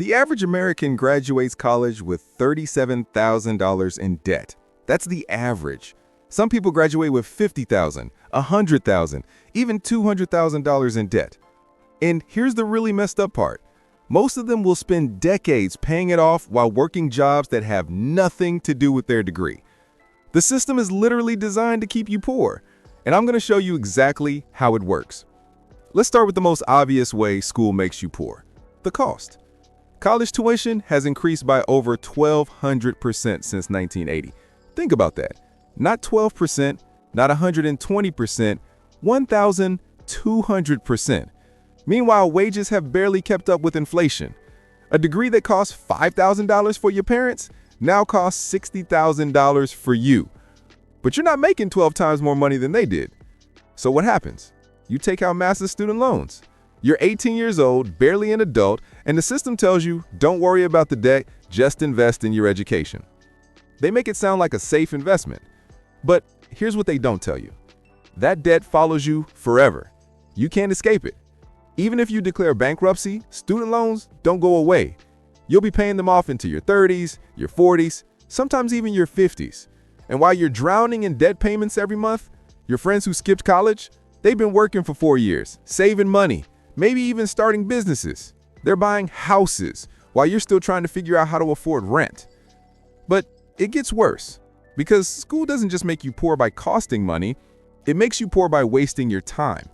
The average American graduates college with $37,000 in debt. That's the average. Some people graduate with $50,000, $100,000, even $200,000 in debt. And here's the really messed up part. Most of them will spend decades paying it off while working jobs that have nothing to do with their degree. The system is literally designed to keep you poor, and I'm going to show you exactly how it works. Let's start with the most obvious way school makes you poor: the cost. College tuition has increased by over 1,200% since 1980. Think about that. Not 12%, not 120%, 1,200%. Meanwhile, wages have barely kept up with inflation. A degree that cost $5,000 for your parents now costs $60,000 for you. But you're not making 12 times more money than they did. So what happens? You take out massive student loans. You're 18 years old, barely an adult, and the system tells you, don't worry about the debt, just invest in your education. They make it sound like a safe investment. But here's what they don't tell you. That debt follows you forever. You can't escape it. Even if you declare bankruptcy, student loans don't go away. You'll be paying them off into your 30s, your 40s, sometimes even your 50s. And while you're drowning in debt payments every month, your friends who skipped college, they've been working for 4 years, saving money, maybe even starting businesses. They're buying houses while you're still trying to figure out how to afford rent. But it gets worse, because school doesn't just make you poor by costing money, it makes you poor by wasting your time.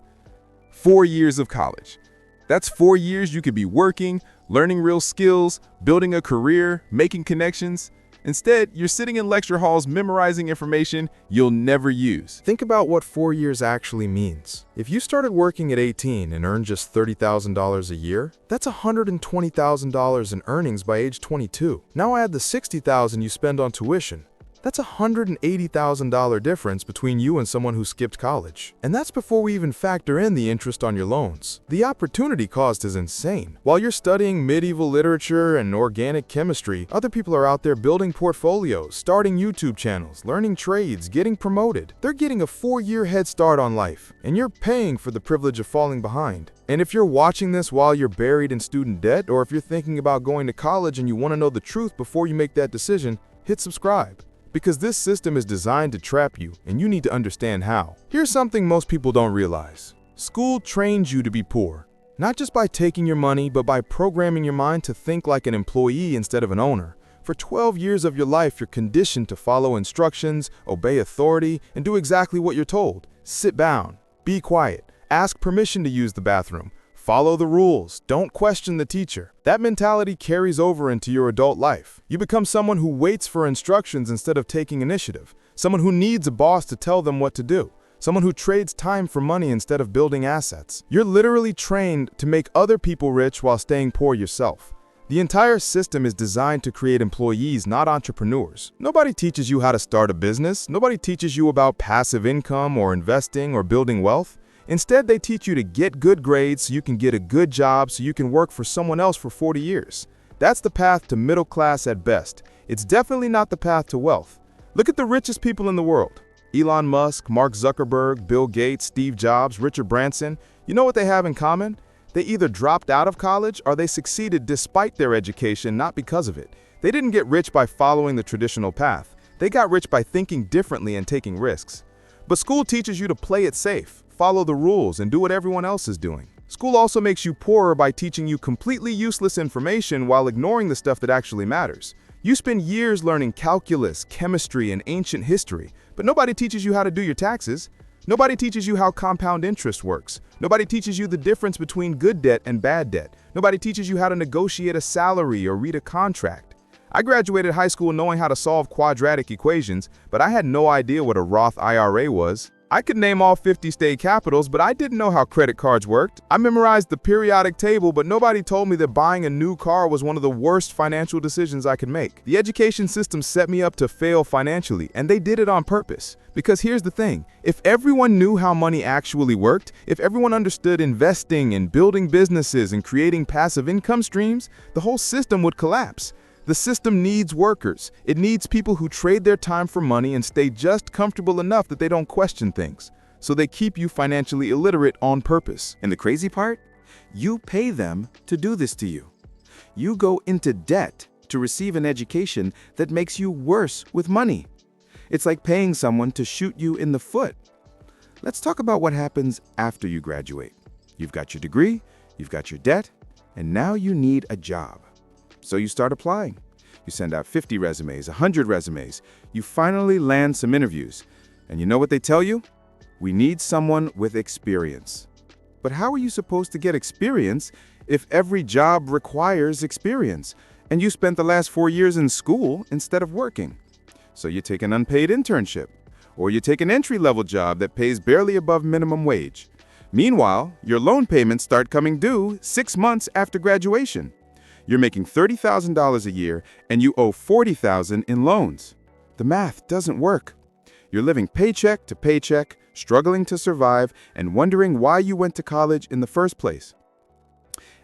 4 years of college. That's 4 years you could be working, learning real skills, building a career, making connections. Instead, you're sitting in lecture halls memorizing information you'll never use. Think about what 4 years actually means. If you started working at 18 and earned just $30,000 a year, that's $120,000 in earnings by age 22. Now add the $60,000 you spend on tuition. That's a $180,000 difference between you and someone who skipped college. And that's before we even factor in the interest on your loans. The opportunity cost is insane. While you're studying medieval literature and organic chemistry, other people are out there building portfolios, starting YouTube channels, learning trades, getting promoted. They're getting a 4-year head start on life, and you're paying for the privilege of falling behind. And if you're watching this while you're buried in student debt, or if you're thinking about going to college and you want to know the truth before you make that decision, hit subscribe. Because this system is designed to trap you, and you need to understand how. Here's something most people don't realize. School trains you to be poor, not just by taking your money, but by programming your mind to think like an employee instead of an owner. For 12 years of your life, you're conditioned to follow instructions, obey authority, and do exactly what you're told. Sit down, be quiet, ask permission to use the bathroom, follow the rules, don't question the teacher. That mentality carries over into your adult life. You become someone who waits for instructions instead of taking initiative, someone who needs a boss to tell them what to do, someone who trades time for money instead of building assets. You're literally trained to make other people rich while staying poor yourself. The entire system is designed to create employees, not entrepreneurs. Nobody teaches you how to start a business. Nobody teaches you about passive income or investing or building wealth. Instead, they teach you to get good grades so you can get a good job so you can work for someone else for 40 years. That's the path to middle class at best. It's definitely not the path to wealth. Look at the richest people in the world. Elon Musk, Mark Zuckerberg, Bill Gates, Steve Jobs, Richard Branson. You know what they have in common? They either dropped out of college or they succeeded despite their education, not because of it. They didn't get rich by following the traditional path. They got rich by thinking differently and taking risks. But school teaches you to play it safe, follow the rules, and do what everyone else is doing. School also makes you poorer by teaching you completely useless information while ignoring the stuff that actually matters. You spend years learning calculus, chemistry, and ancient history, but nobody teaches you how to do your taxes. Nobody teaches you how compound interest works. Nobody teaches you the difference between good debt and bad debt. Nobody teaches you how to negotiate a salary or read a contract. I graduated high school knowing how to solve quadratic equations, but I had no idea what a Roth IRA was. I could name all 50 state capitals, but I didn't know how credit cards worked. I memorized the periodic table, but nobody told me that buying a new car was one of the worst financial decisions I could make. The education system set me up to fail financially, and they did it on purpose. Because here's the thing, if everyone knew how money actually worked, if everyone understood investing and building businesses and creating passive income streams, the whole system would collapse. The system needs workers. It needs people who trade their time for money and stay just comfortable enough that they don't question things. So they keep you financially illiterate on purpose. And the crazy part? You pay them to do this to you. You go into debt to receive an education that makes you worse with money. It's like paying someone to shoot you in the foot. Let's talk about what happens after you graduate. You've got your degree, you've got your debt, and now you need a job. So you start applying. You send out 50 resumes, 100 resumes. You finally land some interviews. And you know what they tell you? We need someone with experience. But how are you supposed to get experience if every job requires experience, and you spent the last 4 years in school instead of working? So you take an unpaid internship, or you take an entry-level job that pays barely above minimum wage. Meanwhile, your loan payments start coming due 6 months after graduation. You're making $30,000 a year, and you owe $40,000 in loans. The math doesn't work. You're living paycheck to paycheck, struggling to survive, and wondering why you went to college in the first place.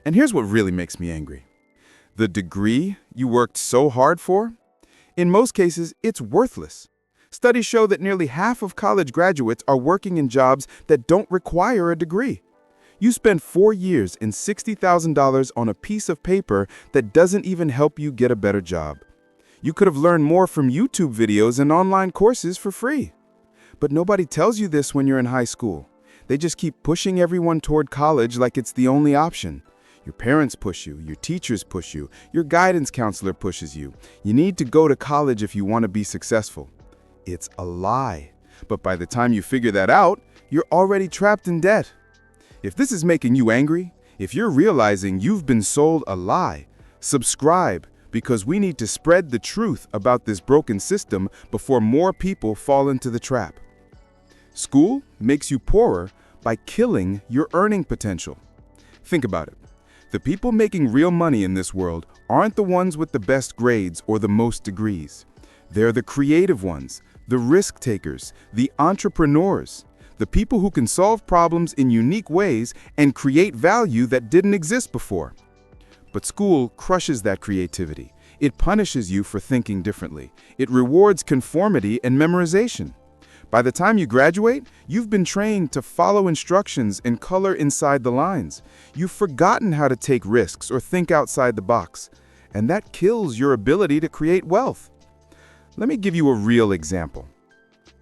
And here's what really makes me angry. The degree you worked so hard for? In most cases, it's worthless. Studies show that nearly half of college graduates are working in jobs that don't require a degree. You spend 4 years and $60,000 on a piece of paper that doesn't even help you get a better job. You could have learned more from YouTube videos and online courses for free. But nobody tells you this when you're in high school. They just keep pushing everyone toward college like it's the only option. Your parents push you, your teachers push you, your guidance counselor pushes you. You need to go to college if you want to be successful. It's a lie. But by the time you figure that out, you're already trapped in debt. If this is making you angry, if you're realizing you've been sold a lie, subscribe, because we need to spread the truth about this broken system before more people fall into the trap. School makes you poorer by killing your earning potential. Think about it. The people making real money in this world aren't the ones with the best grades or the most degrees. They're the creative ones, the risk takers, the entrepreneurs, the people who can solve problems in unique ways and create value that didn't exist before. But school crushes that creativity. It punishes you for thinking differently. It rewards conformity and memorization. By the time you graduate, you've been trained to follow instructions and color inside the lines. You've forgotten how to take risks or think outside the box. And that kills your ability to create wealth. Let me give you a real example.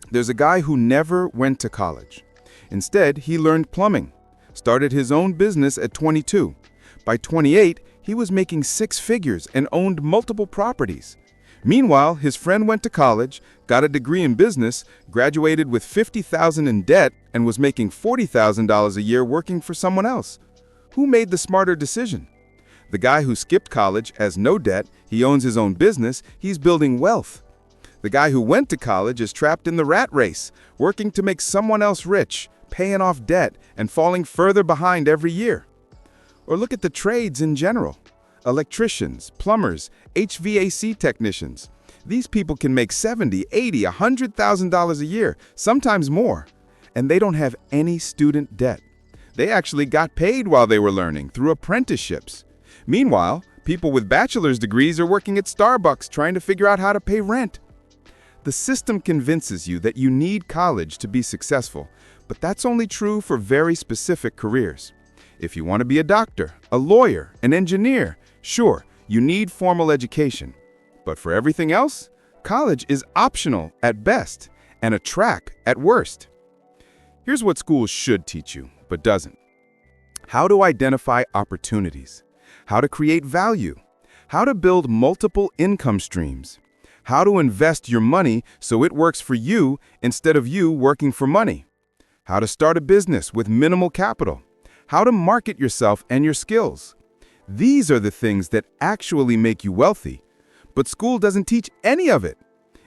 There's a guy who never went to college. Instead, he learned plumbing, started his own business at 22. By 28, he was making 6 figures and owned multiple properties. Meanwhile, his friend went to college, got a degree in business, graduated with $50,000 in debt, and was making $40,000 a year working for someone else. Who made the smarter decision? The guy who skipped college has no debt, he owns his own business, he's building wealth. The guy who went to college is trapped in the rat race, working to make someone else rich, paying off debt, and falling further behind every year. Or look at the trades in general. Electricians, plumbers, HVAC technicians. These people can make $70,000, $80,000, $100,000 a year, sometimes more. And they don't have any student debt. They actually got paid while they were learning through apprenticeships. Meanwhile, people with bachelor's degrees are working at Starbucks trying to figure out how to pay rent. The system convinces you that you need college to be successful, but that's only true for very specific careers. If you want to be a doctor, a lawyer, an engineer, sure, you need formal education. But for everything else, college is optional at best and a track at worst. Here's what schools should teach you, but doesn't. How to identify opportunities, how to create value, how to build multiple income streams, how to invest your money so it works for you instead of you working for money, how to start a business with minimal capital, how to market yourself and your skills. These are the things that actually make you wealthy, but school doesn't teach any of it.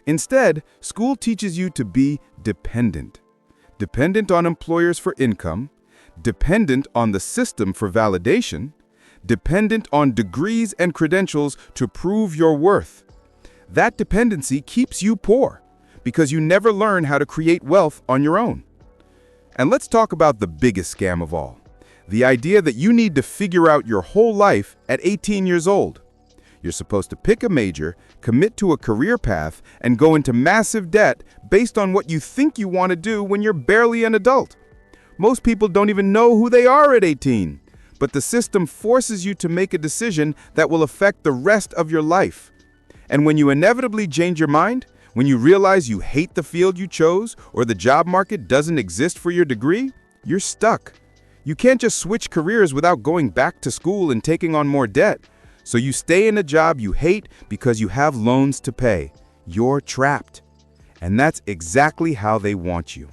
Instead, school teaches you to be dependent. Dependent on employers for income, dependent on the system for validation, dependent on degrees and credentials to prove your worth. That dependency keeps you poor because you never learn how to create wealth on your own. And let's talk about the biggest scam of all. The idea that you need to figure out your whole life at 18 years old. You're supposed to pick a major, commit to a career path, and go into massive debt based on what you think you want to do when you're barely an adult. Most people don't even know who they are at 18. but the system forces you to make a decision that will affect the rest of your life. And when you inevitably change your mind, when you realize you hate the field you chose or the job market doesn't exist for your degree, you're stuck. You can't just switch careers without going back to school and taking on more debt. So you stay in a job you hate because you have loans to pay. You're trapped. And that's exactly how they want you.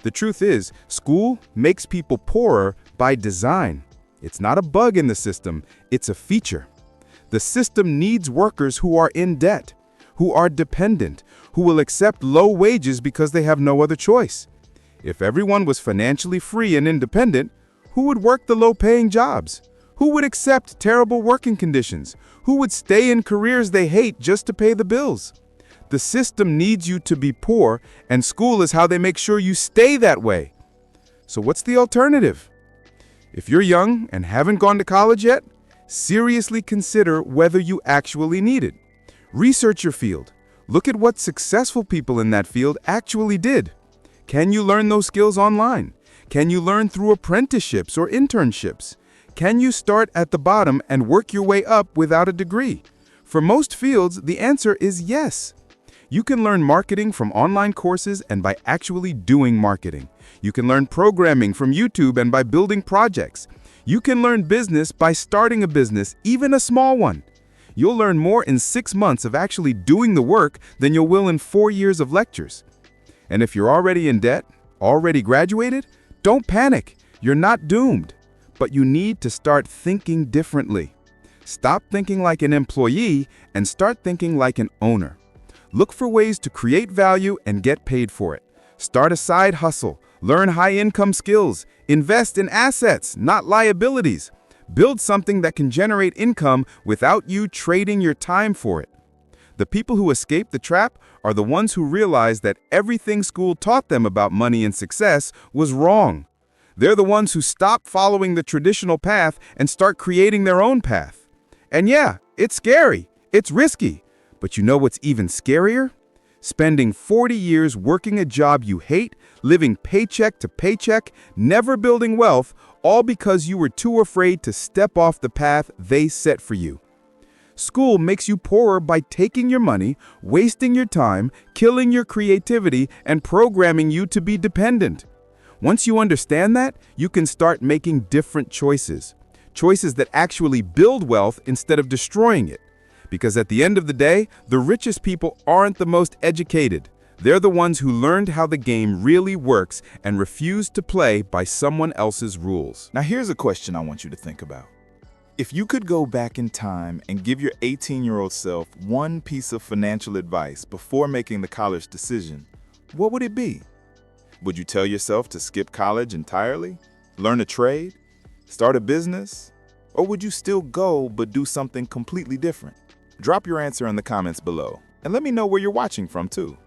The truth is, school makes people poorer by design. It's not a bug in the system, it's a feature. The system needs workers who are in debt, who are dependent, who will accept low wages because they have no other choice. If everyone was financially free and independent, who would work the low-paying jobs? Who would accept terrible working conditions? Who would stay in careers they hate just to pay the bills? The system needs you to be poor, and school is how they make sure you stay that way. So what's the alternative? If you're young and haven't gone to college yet, seriously consider whether you actually need it. Research your field. Look at what successful people in that field actually did. Can you learn those skills online? Can you learn through apprenticeships or internships? Can you start at the bottom and work your way up without a degree? For most fields, the answer is yes. You can learn marketing from online courses and by actually doing marketing. You can learn programming from YouTube and by building projects. You can learn business by starting a business, even a small one. You'll learn more in 6 months of actually doing the work than you will in 4 years of lectures. And if you're already in debt, already graduated, don't panic. You're not doomed. But you need to start thinking differently. Stop thinking like an employee and start thinking like an owner. Look for ways to create value and get paid for it. Start a side hustle, learn high-income skills, invest in assets, not liabilities. Build something that can generate income without you trading your time for it. The people who escape the trap are the ones who realize that everything school taught them about money and success was wrong. They're the ones who stop following the traditional path and start creating their own path. And yeah, it's scary, it's risky. But you know what's even scarier? Spending 40 years working a job you hate, living paycheck to paycheck, never building wealth, all because you were too afraid to step off the path they set for you. School makes you poorer by taking your money, wasting your time, killing your creativity, and programming you to be dependent. Once you understand that, you can start making different choices. Choices that actually build wealth instead of destroying it. Because at the end of the day, the richest people aren't the most educated. They're the ones who learned how the game really works and refused to play by someone else's rules. Now here's a question I want you to think about. If you could go back in time and give your 18-year-old self one piece of financial advice before making the college decision, what would it be? Would you tell yourself to skip college entirely? Learn a trade? Start a business? Or would you still go but do something completely different? Drop your answer in the comments below, and let me know where you're watching from too.